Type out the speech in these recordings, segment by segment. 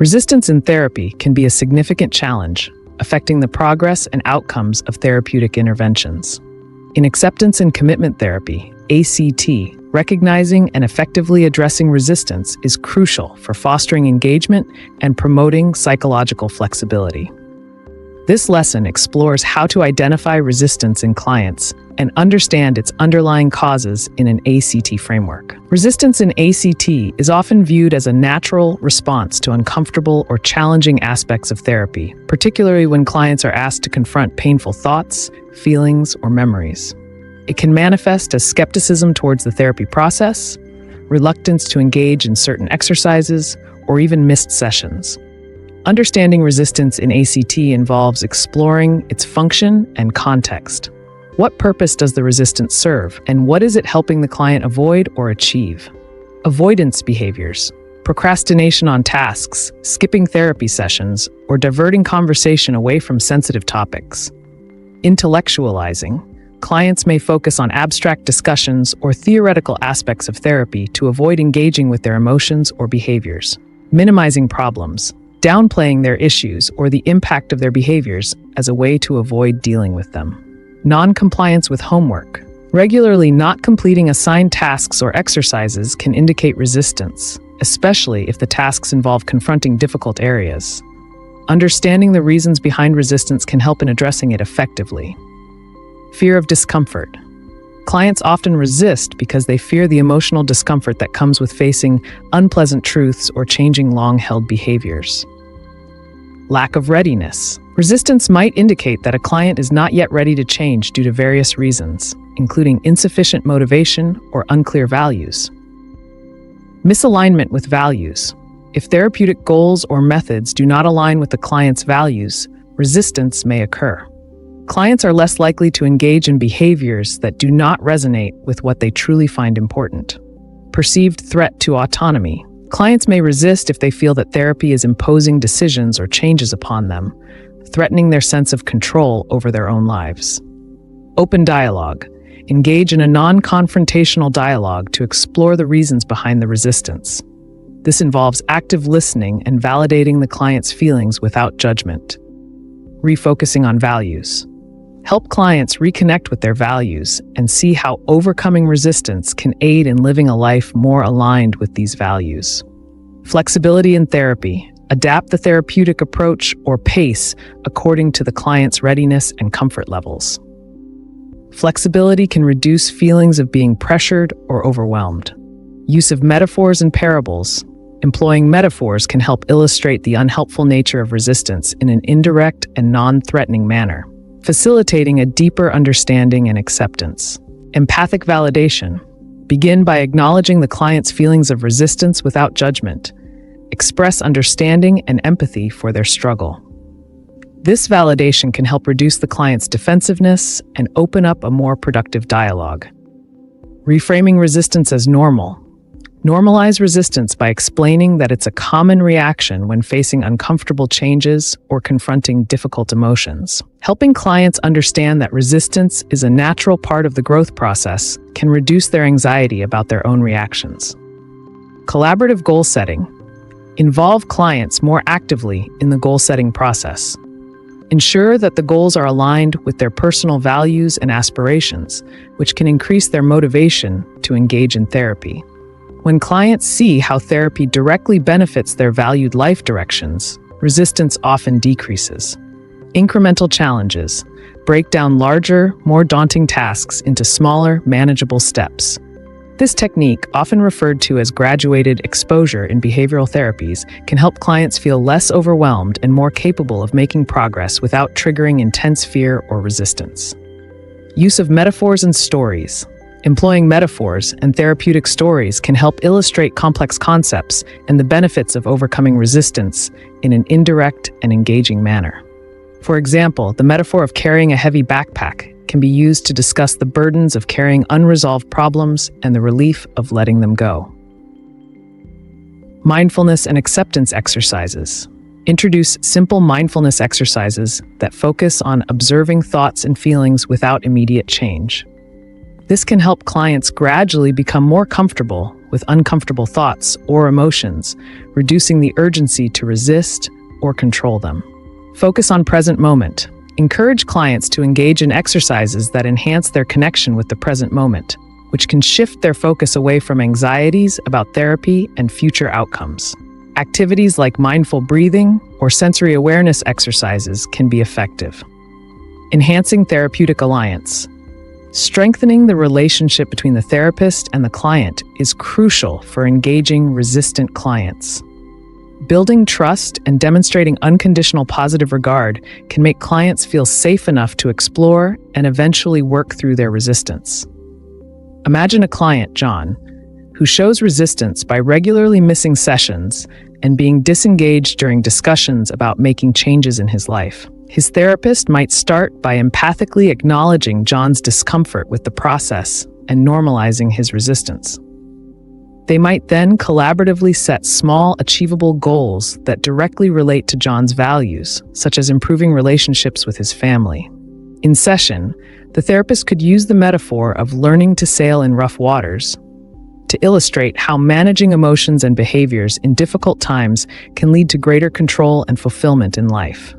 Resistance in therapy can be a significant challenge, affecting the progress and outcomes of therapeutic interventions. In acceptance and commitment therapy, ACT, recognizing and effectively addressing resistance is crucial for fostering engagement and promoting psychological flexibility. This lesson explores how to identify resistance in clients and understand its underlying causes in an ACT framework. Resistance in ACT is often viewed as a natural response to uncomfortable or challenging aspects of therapy, particularly when clients are asked to confront painful thoughts, feelings, or memories. It can manifest as skepticism towards the therapy process, reluctance to engage in certain exercises, or even missed sessions. Understanding resistance in ACT involves exploring its function and context. What purpose does the resistance serve, and what is it helping the client avoid or achieve? Avoidance behaviors, procrastination on tasks, skipping therapy sessions, or diverting conversation away from sensitive topics. Intellectualizing, clients may focus on abstract discussions or theoretical aspects of therapy to avoid engaging with their emotions or behaviors. Minimizing problems, downplaying their issues or the impact of their behaviors as a way to avoid dealing with them. Non-compliance with homework. Regularly not completing assigned tasks or exercises can indicate resistance, especially if the tasks involve confronting difficult areas. Understanding the reasons behind resistance can help in addressing it effectively. Fear of discomfort. Clients often resist because they fear the emotional discomfort that comes with facing unpleasant truths or changing long-held behaviors. Lack of readiness. Resistance might indicate that a client is not yet ready to change due to various reasons, including insufficient motivation or unclear values. Misalignment with values. If therapeutic goals or methods do not align with the client's values, resistance may occur. Clients are less likely to engage in behaviors that do not resonate with what they truly find important. Perceived threat to autonomy. Clients may resist if they feel that therapy is imposing decisions or changes upon them, threatening their sense of control over their own lives. Open dialogue. Engage in a non-confrontational dialogue to explore the reasons behind the resistance. This involves active listening and validating the client's feelings without judgment. Refocusing on values. Help clients reconnect with their values and see how overcoming resistance can aid in living a life more aligned with these values. Flexibility in therapy. Adapt the therapeutic approach or pace according to the client's readiness and comfort levels. Flexibility can reduce feelings of being pressured or overwhelmed. Use of metaphors and parables. Employing metaphors can help illustrate the unhelpful nature of resistance in an indirect and non-threatening manner, facilitating a deeper understanding and acceptance. Empathic validation. Begin by acknowledging the client's feelings of resistance without judgment. Express understanding and empathy for their struggle. This validation can help reduce the client's defensiveness and open up a more productive dialogue. Reframing resistance as normal. Normalize resistance by explaining that it's a common reaction when facing uncomfortable changes or confronting difficult emotions. Helping clients understand that resistance is a natural part of the growth process can reduce their anxiety about their own reactions. Collaborative goal setting. Involve clients more actively in the goal-setting process. Ensure that the goals are aligned with their personal values and aspirations, which can increase their motivation to engage in therapy. When clients see how therapy directly benefits their valued life directions, resistance often decreases. Incremental challenges. Break down larger, more daunting tasks into smaller, manageable steps. This technique, often referred to as graduated exposure in behavioral therapies, can help clients feel less overwhelmed and more capable of making progress without triggering intense fear or resistance. Use of metaphors and stories. Employing metaphors and therapeutic stories can help illustrate complex concepts and the benefits of overcoming resistance in an indirect and engaging manner. For example, the metaphor of carrying a heavy backpack can be used to discuss the burdens of carrying unresolved problems and the relief of letting them go. Mindfulness and acceptance exercises. Introduce simple mindfulness exercises that focus on observing thoughts and feelings without immediate change. This can help clients gradually become more comfortable with uncomfortable thoughts or emotions, reducing the urgency to resist or control them. Focus on present moment. Encourage clients to engage in exercises that enhance their connection with the present moment, which can shift their focus away from anxieties about therapy and future outcomes. Activities like mindful breathing or sensory awareness exercises can be effective. Enhancing therapeutic alliance. Strengthening the relationship between the therapist and the client is crucial for engaging resistant clients. Building trust and demonstrating unconditional positive regard can make clients feel safe enough to explore and eventually work through their resistance. Imagine a client, John, who shows resistance by regularly missing sessions and being disengaged during discussions about making changes in his life. His therapist might start by empathically acknowledging John's discomfort with the process and normalizing his resistance. They might then collaboratively set small, achievable goals that directly relate to John's values, such as improving relationships with his family. In session, the therapist could use the metaphor of learning to sail in rough waters to illustrate how managing emotions and behaviors in difficult times can lead to greater control and fulfillment in life.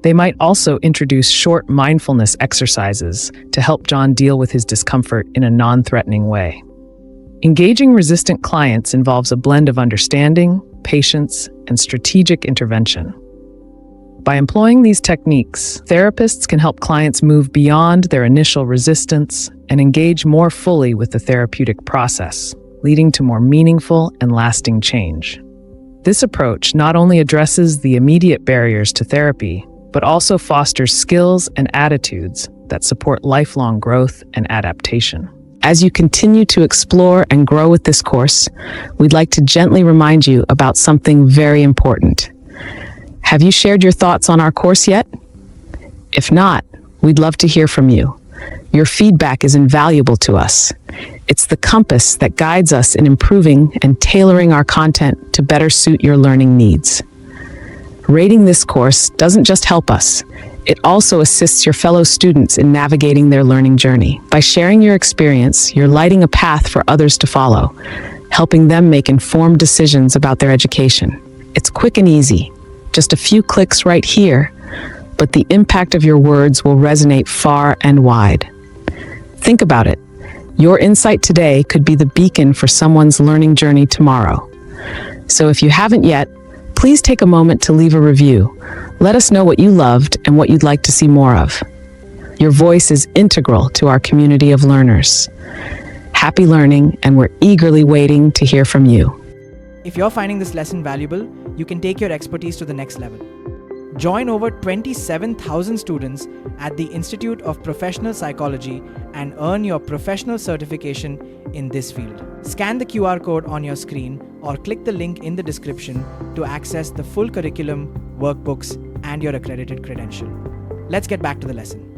They might also introduce short mindfulness exercises to help John deal with his discomfort in a non-threatening way. Engaging resistant clients involves a blend of understanding, patience, and strategic intervention. By employing these techniques, therapists can help clients move beyond their initial resistance and engage more fully with the therapeutic process, leading to more meaningful and lasting change. This approach not only addresses the immediate barriers to therapy, but also fosters skills and attitudes that support lifelong growth and adaptation. As you continue to explore and grow with this course, we'd like to gently remind you about something very important. Have you shared your thoughts on our course yet? If not, we'd love to hear from you. Your feedback is invaluable to us. It's the compass that guides us in improving and tailoring our content to better suit your learning needs. Rating this course doesn't just help us. It also assists your fellow students in navigating their learning journey. By sharing your experience, you're lighting a path for others to follow, helping them make informed decisions about their education. It's quick and easy, just a few clicks right here, but the impact of your words will resonate far and wide. Think about it. Your insight today could be the beacon for someone's learning journey tomorrow. So if you haven't yet, please take a moment to leave a review. Let us know what you loved and what you'd like to see more of. Your voice is integral to our community of learners. Happy learning, and we're eagerly waiting to hear from you. If you're finding this lesson valuable, you can take your expertise to the next level. Join over 27,000 students at the Institute of Professional Psychology and earn your professional certification in this field. Scan the QR code on your screen or click the link in the description to access the full curriculum, workbooks, and your accredited credential. Let's get back to the lesson.